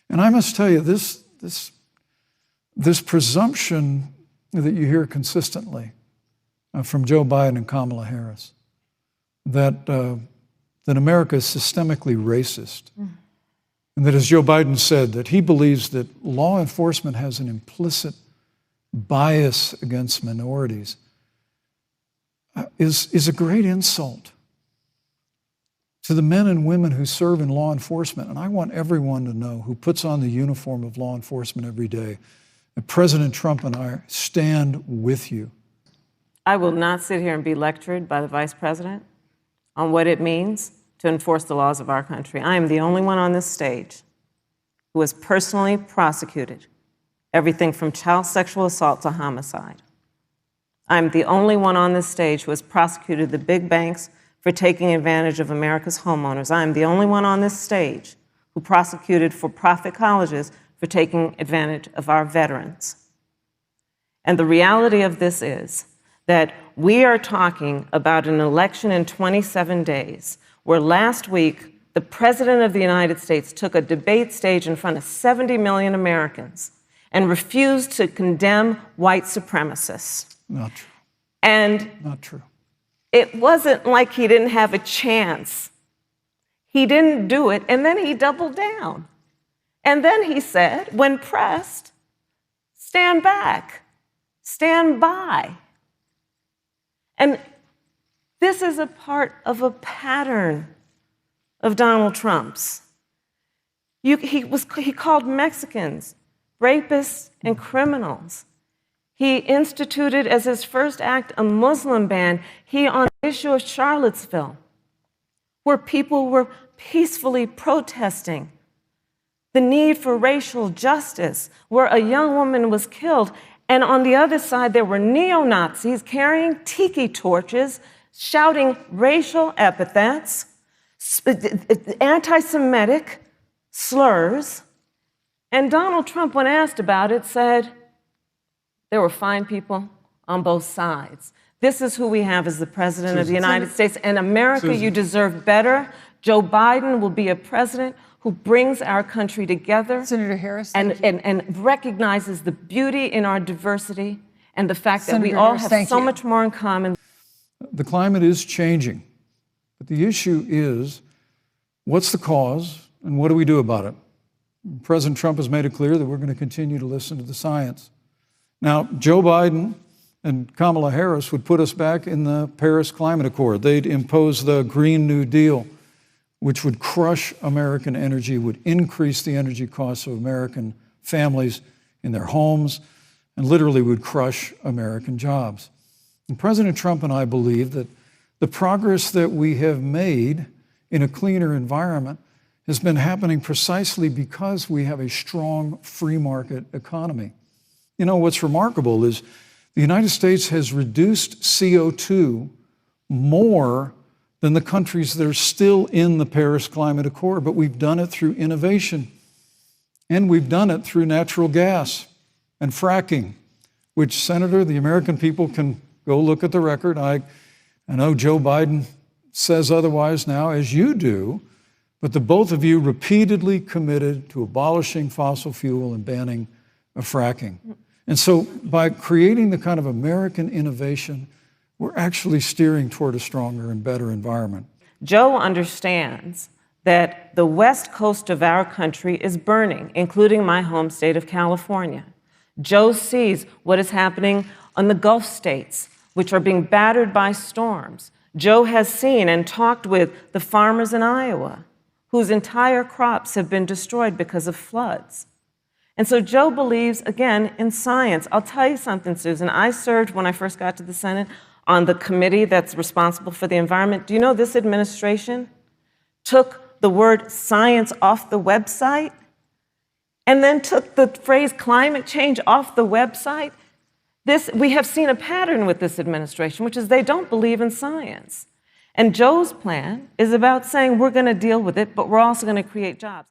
And I must tell you, this presumption that you hear consistently from Joe Biden and Kamala Harris, that America is systemically racist, and that, as Joe Biden said, that he believes that law enforcement has an implicit bias against minorities, is a great insult to the men and women who serve in law enforcement. And I want everyone to know, who puts on the uniform of law enforcement every day, that President Trump and I stand with you. I will not sit here and be lectured by the Vice President on what it means to enforce the laws of our country. I am the only one on this stage who has personally prosecuted everything from child sexual assault to homicide. I'm the only one on this stage who has prosecuted the big banks for taking advantage of America's homeowners. I'm the only one on this stage who prosecuted for-profit colleges for taking advantage of our veterans. And the reality of this is that we are talking about an election in 27 days, where last week the President of the United States took a debate stage in front of 70 million Americans and refused to condemn white supremacists. Not true. And not true. It wasn't like he didn't have a chance. He didn't do it, and then he doubled down. And then he said, when pressed, stand back, stand by. And this is a part of a pattern of Donald Trump's. He called Mexicans rapists and criminals. He instituted as his first act a Muslim ban. On the issue of Charlottesville, where people were peacefully protesting the need for racial justice, where a young woman was killed, and on the other side there were neo-Nazis carrying tiki torches, shouting racial epithets, anti-Semitic slurs. And Donald Trump, when asked about it, said there were fine people on both sides. This is who we have as the President of the United States. And America, you deserve better. Joe Biden will be a president who brings our country together. Senator Harris, and recognizes the beauty in our diversity and the fact that we all have so much more in common. The climate is changing, but the issue is, what's the cause and what do we do about it? President Trump has made it clear that we're going to continue to listen to the science. Now, Joe Biden and Kamala Harris would put us back in the Paris Climate Accord. They'd impose the Green New Deal, which would crush American energy, would increase the energy costs of American families in their homes, and literally would crush American jobs. And President Trump and I believe that the progress that we have made in a cleaner environment has been happening precisely because we have a strong free market economy. You know, what's remarkable is the United States has reduced CO2 more than the countries that are still in the Paris Climate Accord, but we've done it through innovation, and we've done it through natural gas and fracking, which, Senator, the American people can go look at the record. I know Joe Biden says otherwise now, as you do, but the both of you repeatedly committed to abolishing fossil fuel and banning fracking. And so by creating the kind of American innovation, we're actually steering toward a stronger and better environment. Joe understands that the west coast of our country is burning, including my home state of California. Joe sees what is happening on the Gulf states, which are being battered by storms. Joe has seen and talked with the farmers in Iowa, whose entire crops have been destroyed because of floods. And so Joe believes, again, in science. I'll tell you something, Susan. I served, when I first got to the Senate, on the committee that's responsible for the environment. Do you know this administration took the word science off the website and then took the phrase climate change off the website? We have seen a pattern with this administration, which is they don't believe in science. And Joe's plan is about saying we're going to deal with it, but we're also going to create jobs.